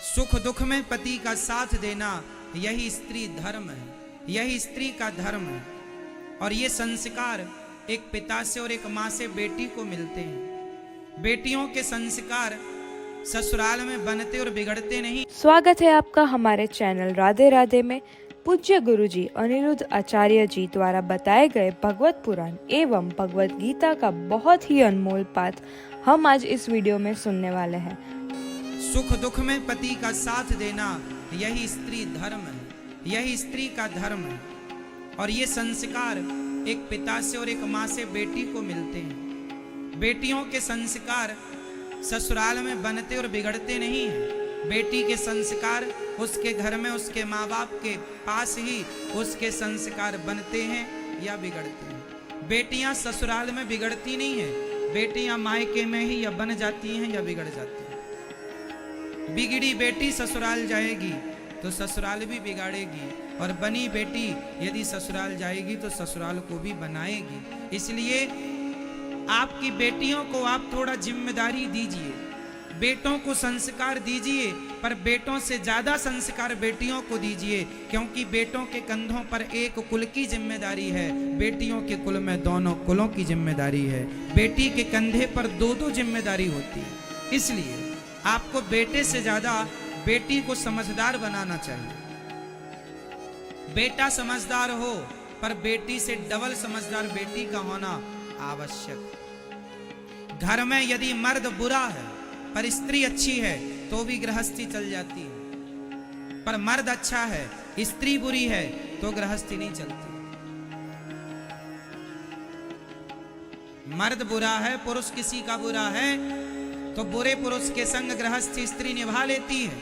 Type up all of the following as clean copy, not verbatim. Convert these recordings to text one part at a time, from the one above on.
सुख दुख में पति का साथ देना यही स्त्री धर्म है, यही स्त्री का धर्म है। और ये संस्कार एक पिता से और एक माँ से बेटी को मिलते हैं। बेटियों के संस्कार ससुराल में बनते और बिगड़ते नहीं। स्वागत है आपका हमारे चैनल राधे राधे में। पूज्य गुरुजी अनिरुद्ध आचार्य जी द्वारा बताए गए भगवत पुराण एवं भगवत गीता का बहुत ही अनमोल पाठ हम आज इस वीडियो में सुनने वाले हैं। सुख दुख में पति का साथ देना यही स्त्री धर्म है, यही स्त्री का धर्म है। और ये संस्कार एक पिता से और एक माँ से बेटी को मिलते हैं। बेटियों के संस्कार ससुराल में बनते और बिगड़ते नहीं हैं। बेटी के संस्कार उसके घर में उसके माँ बाप के पास ही उसके संस्कार बनते हैं या बिगड़ते हैं। बेटियां ससुराल में बिगड़ती नहीं है, बेटियां मायके में ही या बन जाती हैं या बिगड़ जाती हैं। बिगड़ी बेटी ससुराल जाएगी तो ससुराल भी बिगाड़ेगी, और बनी बेटी यदि ससुराल जाएगी तो ससुराल को भी बनाएगी। इसलिए आपकी बेटियों को आप थोड़ा जिम्मेदारी दीजिए, बेटों को संस्कार दीजिए, पर बेटों से ज्यादा संस्कार बेटियों को दीजिए, क्योंकि बेटों के कंधों पर एक कुल की जिम्मेदारी है, बेटियों के कुल में दोनों कुलों की जिम्मेदारी है। बेटी के कंधे पर दो दो जिम्मेदारी होती है। इसलिए आपको बेटे से ज्यादा बेटी को समझदार बनाना चाहिए। बेटा समझदार हो पर बेटी से डबल समझदार बेटी का होना आवश्यक। घर में यदि मर्द बुरा है पर स्त्री अच्छी है तो भी गृहस्थी चल जाती है, पर मर्द अच्छा है स्त्री बुरी है तो गृहस्थी नहीं चलती। मर्द बुरा है, पुरुष किसी का बुरा है तो बुरे पुरुष के संग गृहस्थी स्त्री निभा लेती है,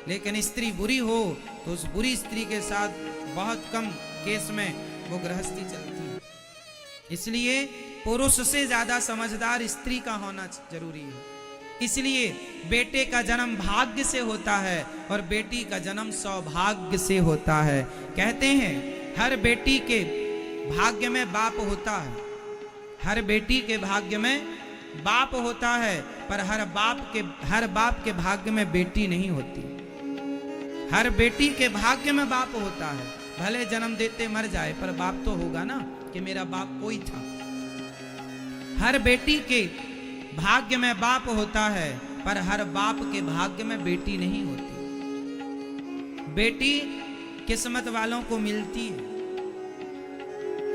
लेकिन स्त्री बुरी हो तो उस बुरी स्त्री के साथ बहुत कम केस में वो गृहस्थी चलती है। इसलिए पुरुष से ज्यादा समझदार स्त्री का होना जरूरी है। इसलिए बेटे का जन्म भाग्य से होता है और बेटी का जन्म सौभाग्य से होता है। कहते हैं हर बेटी के भाग्य में बाप होता है, हर बेटी के भाग्य में बाप होता है, पर हर बाप के भाग्य में बेटी नहीं होती। हर बेटी के भाग्य में बाप होता है, भले जन्म देते मर जाए पर बाप तो होगा ना कि मेरा बाप कोई था। हर बेटी के भाग्य में बाप होता है, पर हर बाप के भाग्य में बेटी नहीं होती। बेटी किस्मत वालों को मिलती है।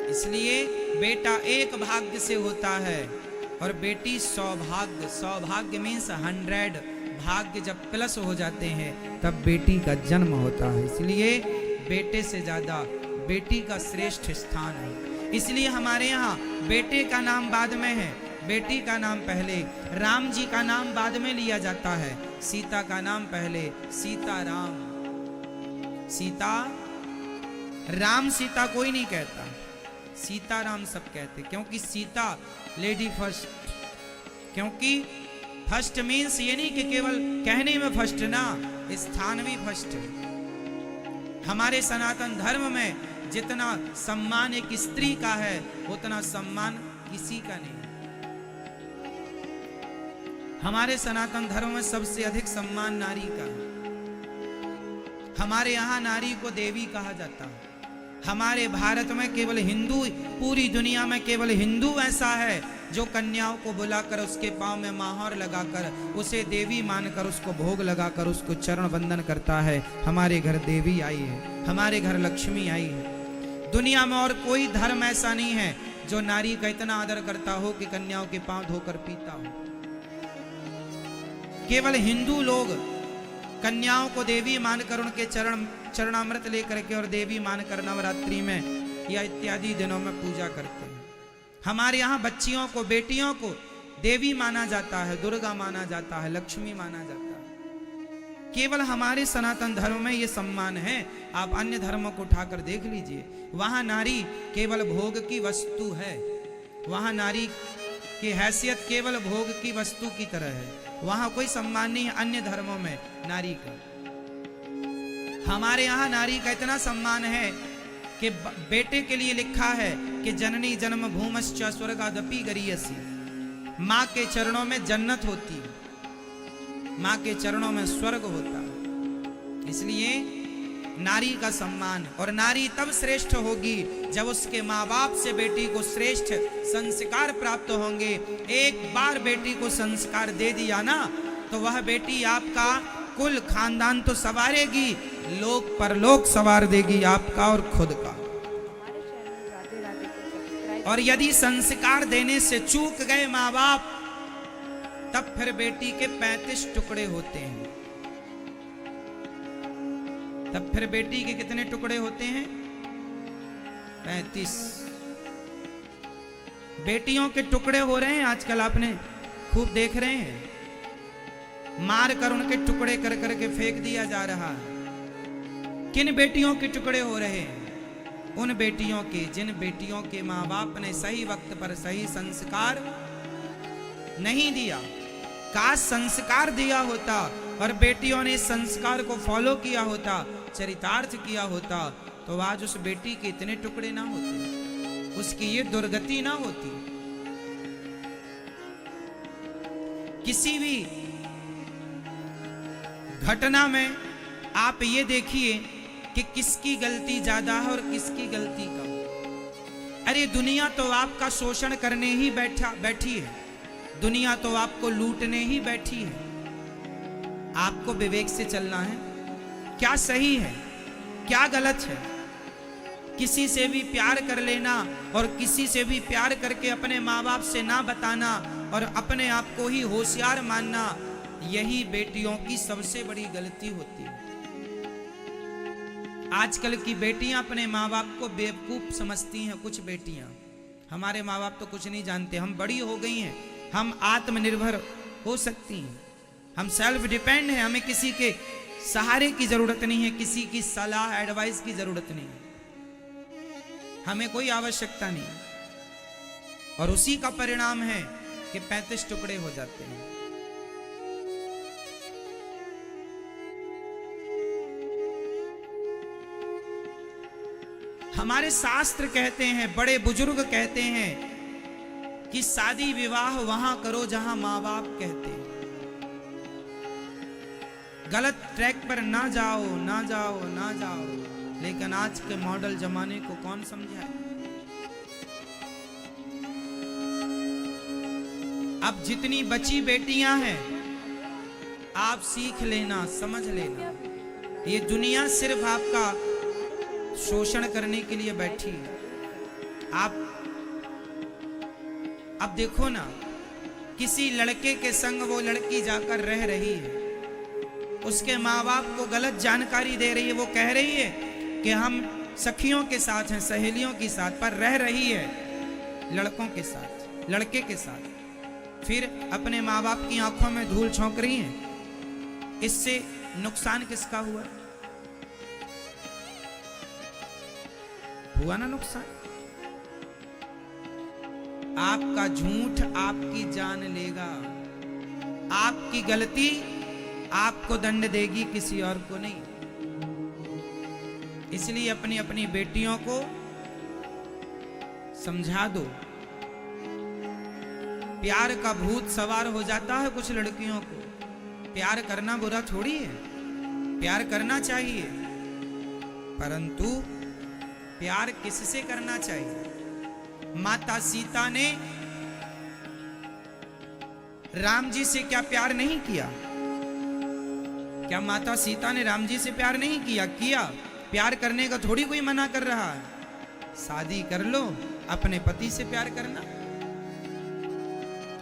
इसलिए बेटा एक भाग्य से होता है और बेटी सौभाग्य। सौभाग्य मीन्स 100 भाग्य जब प्लस हो जाते हैं तब बेटी का जन्म होता है। इसलिए बेटे से ज्यादा बेटी का श्रेष्ठ स्थान है। इसलिए हमारे यहाँ बेटे का नाम बाद में है, बेटी का नाम पहले। राम जी का नाम बाद में लिया जाता है, सीता का नाम पहले। सीता राम, सीता राम सीता कोई नहीं कहता, सीता राम सब कहते, क्योंकि सीता लेडी फर्स्ट। क्योंकि फर्स्ट मीन्स ये नहीं कि केवल कहने में फर्स्ट ना, स्थान भी फर्स्ट है। हमारे सनातन धर्म में जितना सम्मान एक स्त्री का है उतना सम्मान किसी का नहीं। हमारे सनातन धर्म में सबसे अधिक सम्मान नारी का है। हमारे यहाँ नारी को देवी कहा जाता है। हमारे भारत में केवल हिंदू, पूरी दुनिया में केवल हिंदू ऐसा है जो कन्याओं को बुलाकर उसके पांव में माहौर लगाकर उसे देवी मानकर उसको भोग लगाकर उसको चरण वंदन करता है। हमारे घर देवी आई है, हमारे घर लक्ष्मी आई है। दुनिया में और कोई धर्म ऐसा नहीं है जो नारी का इतना आदर करता हो कि कन्याओं के पांव धोकर पीता हो। केवल हिंदू लोग कन्याओं को देवी मानकर उनके चरणामृत लेकर के और देवी मानकर नवरात्रि में या इत्यादि दिनों में पूजा करते हैं। हमारे यहाँ बच्चियों को, बेटियों को देवी माना जाता है, दुर्गा माना जाता है, लक्ष्मी माना जाता है। केवल हमारे सनातन धर्म में ये सम्मान है। आप अन्य धर्मों को उठाकर देख लीजिए, वहां नारी केवल भोग की वस्तु है। वहां नारी की हैसियत केवल भोग की वस्तु की तरह है, वहां कोई सम्मान नहीं है अन्य धर्मों में नारी का। हमारे यहाँ नारी का इतना सम्मान है कि बेटे के लिए लिखा है कि जननी जन्म भूमश्च स्वर्गादपि गरीयसी। माँ के चरणों में जन्नत होती है, माँ के चरणों में स्वर्ग होता है। इसलिए नारी का सम्मान, और नारी तब श्रेष्ठ होगी जब उसके माँ बाप से बेटी को श्रेष्ठ संस्कार प्राप्त होंगे। एक बार बेटी को संस्कार दे दिया ना, तो वह बेटी आपका कुल खानदान तो संवारेगी, लोक परलोक संवार देगी आपका और खुद का। और यदि संस्कार देने से चूक गए माँ बाप, तब फिर बेटी के 35 टुकड़े होते हैं। तब फिर बेटी के कितने टुकड़े होते हैं? 35। बेटियों के टुकड़े हो रहे हैं आजकल, आपने खूब देख रहे हैं, मार कर उनके टुकड़े कर करके फेंक दिया जा रहा है। किन बेटियों के टुकड़े हो रहे हैं? उन बेटियों के जिन बेटियों के माँ बाप ने सही वक्त पर सही संस्कार नहीं दिया। काश संस्कार दिया होता और बेटियों ने संस्कार को फॉलो किया होता, चरितार्थ किया होता, तो आज उस बेटी के इतने टुकड़े ना होते, उसकी ये दुर्गति ना होती। किसी भी घटना में आप ये देखिए कि किसकी गलती ज्यादा है और किसकी गलती कम। अरे दुनिया तो आपका शोषण करने ही बैठी है, दुनिया तो आपको लूटने ही बैठी है। आपको विवेक से चलना है, क्या सही है क्या गलत है। किसी से भी प्यार कर लेना और किसी से भी प्यार करके अपने माँ बाप से ना बताना और अपने आप को ही होशियार मानना, यही बेटियों की सबसे बड़ी गलती होती है। आजकल की बेटियां अपने माँ बाप को बेवकूफ समझती हैं। कुछ बेटियां, हमारे माँ बाप तो कुछ नहीं जानते, हम बड़ी हो गई हैं, हम आत्मनिर्भर हो सकती हैं, हम सेल्फ डिपेंड हैं, हमें किसी के सहारे की जरूरत नहीं है, किसी की सलाह एडवाइस की जरूरत नहीं है, हमें कोई आवश्यकता नहीं। और उसी का परिणाम है कि 35 टुकड़े हो जाते हैं। हमारे शास्त्र कहते हैं, बड़े बुजुर्ग कहते हैं कि शादी विवाह वहां करो जहां माँ बाप कहते हैं। गलत ट्रैक पर ना जाओ ना जाओ ना जाओ, लेकिन आज के मॉडल जमाने को कौन समझाए। अब जितनी बची बेटियां हैं, आप सीख लेना, समझ लेना, ये दुनिया सिर्फ आपका शोषण करने के लिए बैठी है। आप अब देखो ना, किसी लड़के के संग वो लड़की जाकर रह रही है, उसके माँ बाप को गलत जानकारी दे रही है, वो कह रही है कि हम सखियों के साथ हैं, सहेलियों के साथ, पर रह रही है लड़कों के साथ, लड़के के साथ, फिर अपने माँ बाप की आंखों में धूल झोंक रही है। इससे नुकसान किसका हुआ? हुआ ना नुकसान। आपका झूठ आपकी जान लेगा, आपकी गलती आपको दंड देगी, किसी और को नहीं। इसलिए अपनी अपनी बेटियों को समझा दो। प्यार का भूत सवार हो जाता है कुछ लड़कियों को। प्यार करना बुरा थोड़ी है, प्यार करना चाहिए, परंतु प्यार किससे करना चाहिए? माता सीता ने राम जी से क्या प्यार नहीं किया? क्या माता सीता ने राम जी से प्यार नहीं किया? किया। प्यार करने का थोड़ी कोई मना कर रहा है। शादी कर लो, अपने पति से प्यार करना,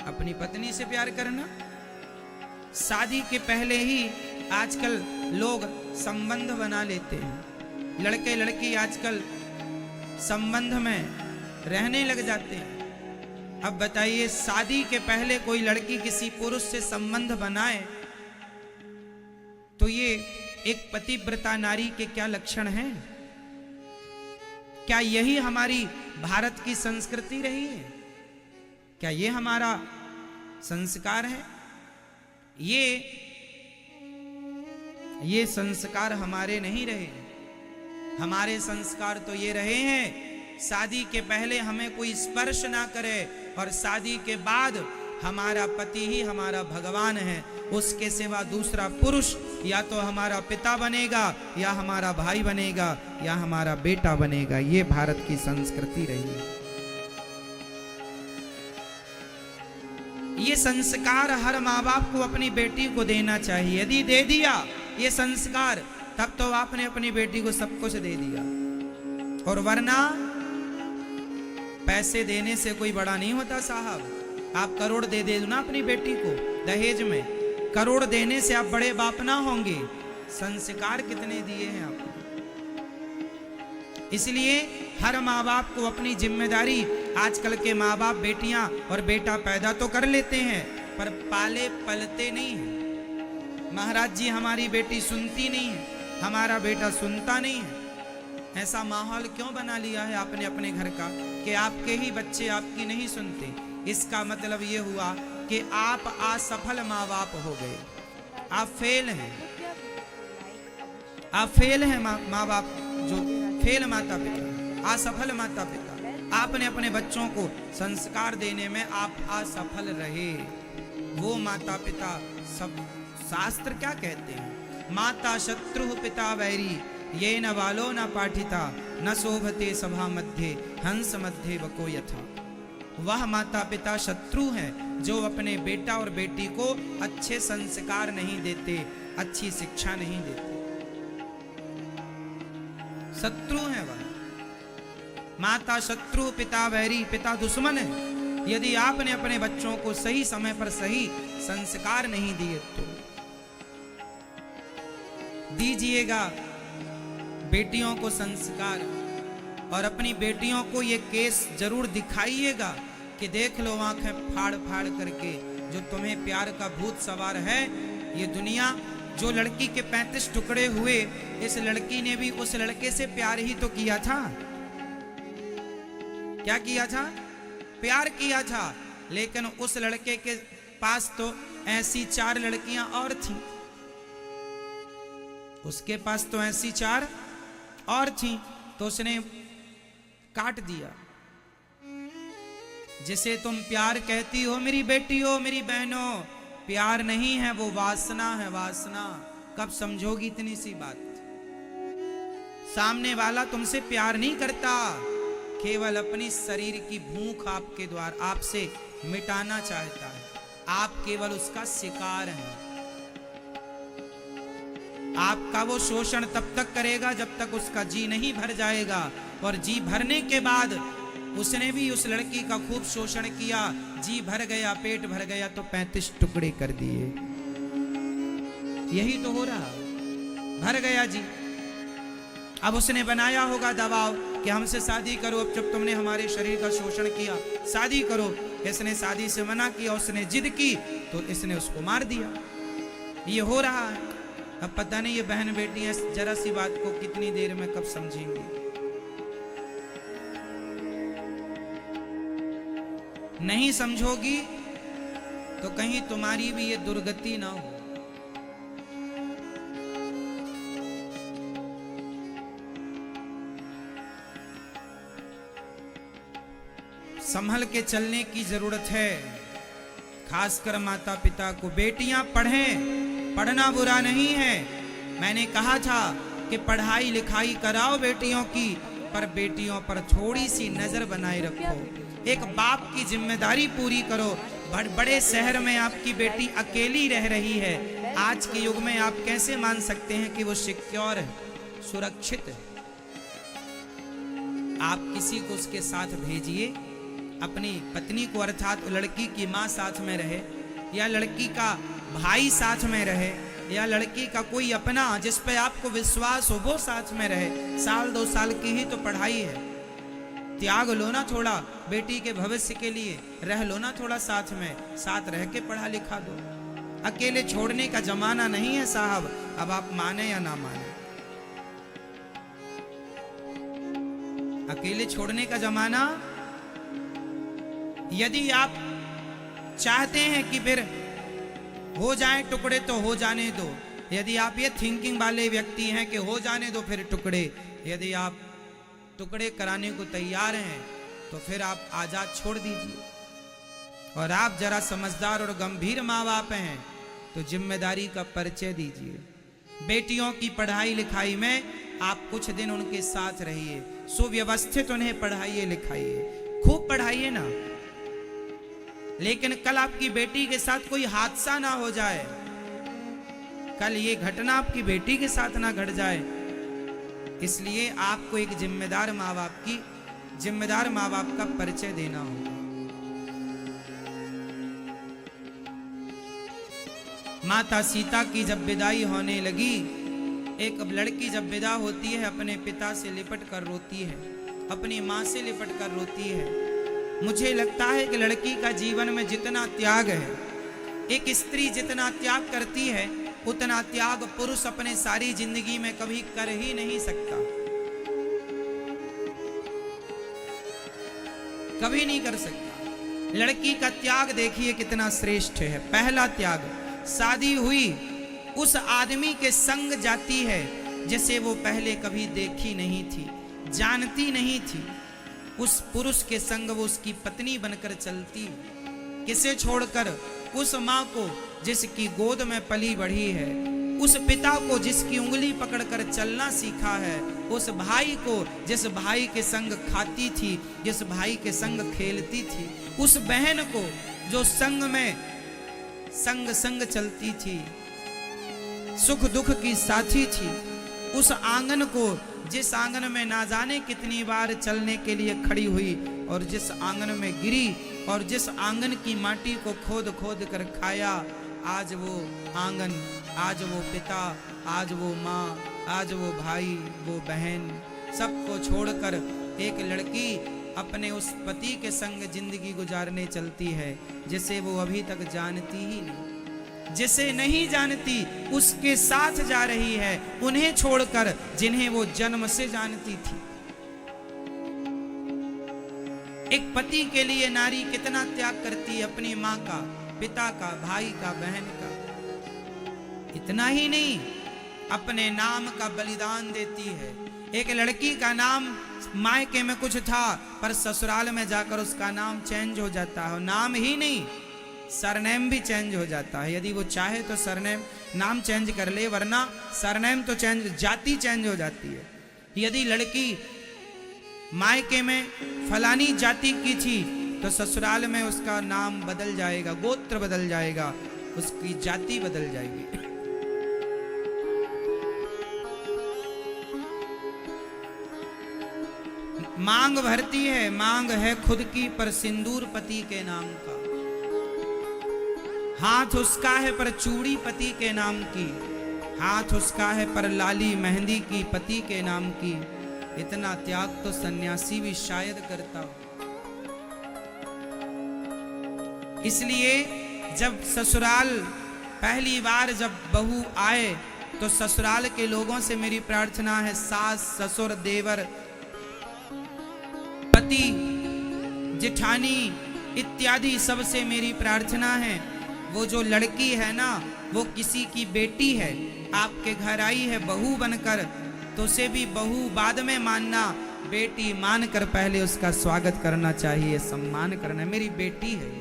अपनी पत्नी से प्यार करना। शादी के पहले ही आजकल लोग संबंध बना लेते हैं। लड़के लड़की आजकल संबंध में रहने लग जाते हैं। अब बताइए, शादी के पहले कोई लड़की किसी पुरुष से संबंध बनाए तो ये एक पतिव्रता नारी के क्या लक्षण हैं? क्या यही हमारी भारत की संस्कृति रही है? क्या ये हमारा संस्कार है? ये संस्कार हमारे नहीं रहे। हमारे संस्कार तो ये रहे हैं, शादी के पहले हमें कोई स्पर्श ना करे और शादी के बाद हमारा पति ही हमारा भगवान है, उसके सिवा दूसरा पुरुष या तो हमारा पिता बनेगा, या हमारा भाई बनेगा, या हमारा बेटा बनेगा। ये भारत की संस्कृति रही है। ये संस्कार हर माँ बाप को अपनी बेटी को देना चाहिए। यदि दे दिया ये संस्कार, तब तो आपने अपनी बेटी को सब कुछ दे दिया। और वरना पैसे देने से कोई बड़ा नहीं होता साहब। आप करोड़ दे दो ना अपनी बेटी को दहेज में, करोड़ देने से आप बड़े बाप ना होंगे। संस्कार कितने दिए हैं आपने। इसलिए हर माँ बाप को अपनी जिम्मेदारी, आजकल के माँ बाप बेटियां और बेटा पैदा तो कर लेते हैं पर पाले पलते नहीं हैं। महाराज जी हमारी बेटी सुनती नहीं है, हमारा बेटा सुनता नहीं है। ऐसा माहौल क्यों बना लिया है आपने अपने घर का कि आपके ही बच्चे आपकी नहीं सुनते। इसका मतलब ये हुआ कि आप असफल माँ बाप हो गए, आप फेल हैं। आप फेल हैं माँ बाप, जो फेल माता पिता, असफल माता पिता। आपने अपने बच्चों को संस्कार देने में आप असफल रहे। वो माता पिता, सब शास्त्र क्या कहते हैं, माता शत्रु पिता वैरी, ये न बालो न पाठिता, न शोभते सभा मध्य, हंस मध्य बको यथा। वह माता पिता शत्रु हैं जो अपने बेटा और बेटी को अच्छे संस्कार नहीं देते, अच्छी शिक्षा नहीं देते। शत्रु है वह। माता शत्रु पिता वैरी, पिता दुश्मन है। यदि आपने अपने बच्चों को सही समय पर सही संस्कार नहीं दिए तो दीजिएगा बेटियों को संस्कार, और अपनी बेटियों को ये केस जरूर दिखाइएगा कि देख लो आंखें फाड़ फाड़ करके, जो तुम्हें प्यार का भूत सवार है। ये दुनिया, जो लड़की के 35 टुकड़े हुए, इस लड़की ने भी उस लड़के से प्यार ही तो किया था। क्या किया था? प्यार किया था। लेकिन उस लड़के के पास तो ऐसी 4 लड़कियां और थीं, उसके पास तो ऐसी 4 और थीं, तो उसने काट दिया। जिसे तुम प्यार कहती हो मेरी बेटी हो, मेरी बहनों, प्यार नहीं है, वो वासना है, वासना। कब समझोगी इतनी सी बात? सामने वाला तुमसे प्यार नहीं करता, केवल अपनी शरीर की भूख आपके द्वारा आपसे मिटाना चाहता है। आप केवल उसका शिकार हैं। आपका वो शोषण तब तक करेगा जब तक उसका जी नहीं भर जाएगा, और जी भरने के बाद उसने भी उस लड़की का खूब शोषण किया, जी भर गया, पेट भर गया तो 35 टुकड़े कर दिए। यही तो हो रहा, भर गया जी। अब उसने बनाया होगा दबाव कि हमसे शादी करो, अब जब तुमने हमारे शरीर का शोषण किया शादी करो। इसने शादी से मना किया, उसने जिद की तो इसने उसको मार दिया। ये हो रहा है। अब पता नहीं ये बहन बेटियां जरा सी बात को कितनी देर में कब समझेंगी। नहीं समझोगी तो कहीं तुम्हारी भी ये दुर्गति ना हो। संभल के चलने की जरूरत है, खासकर माता पिता को। बेटियां पढ़ें, पढ़ना बुरा नहीं है। मैंने कहा था कि पढ़ाई लिखाई कराओ बेटियों की, पर बेटियों पर थोड़ी सी नजर बनाए रखो। एक बाप की जिम्मेदारी पूरी करो। बड़े शहर में आपकी बेटी अकेली रह रही है, आज के युग में आप कैसे मान सकते हैं कि वो सिक्योर है, सुरक्षित है? आप किसी को उसके साथ भेजिए, अपनी पत्नी को, अर्थात लड़की की माँ साथ में रहे, या लड़की का भाई साथ में रहे, या लड़की का कोई अपना जिस पे आपको विश्वास हो वो साथ में रहे। 1-2 साल की ही तो पढ़ाई है, त्याग लो ना थोड़ा बेटी के भविष्य के लिए, रह लो ना थोड़ा साथ में, साथ रह के पढ़ा लिखा दो। अकेले छोड़ने का जमाना नहीं है साहब। अब आप माने या ना माने, अकेले छोड़ने का जमाना। यदि आप चाहते हैं कि फिर हो जाए टुकड़े तो हो जाने दो। यदि आप ये थिंकिंग वाले व्यक्ति हैं कि हो जाने दो फिर टुकड़े, यदि आप टुकड़े कराने को तैयार हैं तो फिर आप आजाद छोड़ दीजिए। और आप जरा समझदार और गंभीर माँ बाप हैं तो जिम्मेदारी का परिचय दीजिए। बेटियों की पढ़ाई लिखाई में आप कुछ दिन उनके साथ रहिए, सुव्यवस्थित उन्हें पढ़ाइए लिखाइए, खूब पढ़ाइए ना। लेकिन कल आपकी बेटी के साथ कोई हादसा ना हो जाए, कल ये घटना आपकी बेटी के साथ ना घट जाए, इसलिए आपको एक जिम्मेदार माँ बाप का परिचय देना होगा। माता सीता की जब विदाई होने लगी, एक लड़की जब विदा होती है अपने पिता से लिपट कर रोती है, अपनी माँ से लिपट कर रोती है। मुझे लगता है कि लड़की का जीवन में जितना त्याग है, एक स्त्री जितना त्याग करती है उतना त्याग पुरुष अपने सारी जिंदगी में कभी कर ही नहीं सकता, कभी नहीं कर सकता। लड़की का त्याग देखिए कितना श्रेष्ठ है। पहला त्याग, शादी हुई उस आदमी के संग जाती है जिसे वो पहले कभी देखी नहीं थी, जानती नहीं थी। उस पुरुष के संग वो उसकी पत्नी बनकर चलती है। किसे छोड़कर? उस माँ को जिसकी गोद में पली बढ़ी है, उस पिता को जिसकी उंगली पकड़कर चलना सीखा है, उस भाई को जिस भाई के संग खाती थी, जिस भाई के संग खेलती थी, उस बहन को जो संग में संग चलती थी, सुख दुख की साथी थी, उस आंगन को जिस आंगन में ना जाने कितनी बार चलने के लिए खड़ी हुई और जिस आंगन में गिरी और जिस आंगन की माटी को खोद खोद कर खाया। आज वो आंगन, आज वो पिता, आज वो माँ, आज वो भाई, वो बहन, सबको छोड़कर एक लड़की अपने उस पति के संग जिंदगी गुजारने चलती है जिसे वो अभी तक जानती ही नहीं, जिसे नहीं जानती उसके साथ जा रही है, उन्हें छोड़कर जिन्हें वो जन्म से जानती थी। एक पति के लिए नारी कितना त्याग करती है, अपनी माँ का, पिता का, भाई का, बहन का। इतना ही नहीं, अपने नाम का बलिदान देती है। एक लड़की का नाम मायके में कुछ था पर ससुराल में जाकर उसका नाम चेंज हो जाता है। नाम ही नहीं, सरनेम भी चेंज हो जाता है। यदि वो चाहे तो सरनेम, नाम चेंज कर ले, वरना सरनेम तो चेंज, जाति चेंज हो जाती है। यदि लड़की मायके में फलानी जाति की थी तो ससुराल में उसका नाम बदल जाएगा, गोत्र बदल जाएगा, उसकी जाति बदल जाएगी। मांग भरती है, मांग है खुद की पर सिंदूर पति के नाम का, हाथ उसका है पर चूड़ी पति के नाम की, हाथ उसका है पर लाली मेहंदी की पति के नाम की। इतना त्याग तो सन्यासी भी शायद करता हो। इसलिए जब ससुराल पहली बार जब बहू आए तो ससुराल के लोगों से मेरी प्रार्थना है, सास ससुर देवर पति जेठानी इत्यादि सबसे मेरी प्रार्थना है, वो जो लड़की है ना वो किसी की बेटी है, आपके घर आई है बहू बनकर, तो उसे भी बहू बाद में मानना, बेटी मानकर पहले उसका स्वागत करना चाहिए, सम्मान करना। मेरी बेटी है।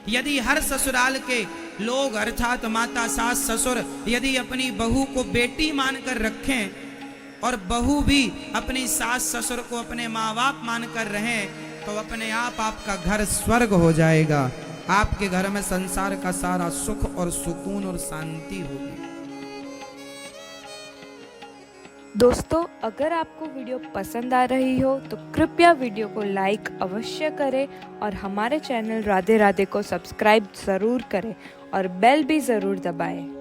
यदि हर ससुराल के लोग अर्थात माता सास ससुर यदि अपनी बहू को बेटी मानकर रखें और बहू भी अपनी सास ससुर को अपने माँ बाप मानकर रहें तो अपने आप आपका घर स्वर्ग हो जाएगा। आपके घर में संसार का सारा सुख और सुकून और शांति होगी। दोस्तों, अगर आपको वीडियो पसंद आ रही हो तो कृपया वीडियो को लाइक अवश्य करें और हमारे चैनल राधे राधे को सब्सक्राइब ज़रूर करें और बेल भी ज़रूर दबाएं।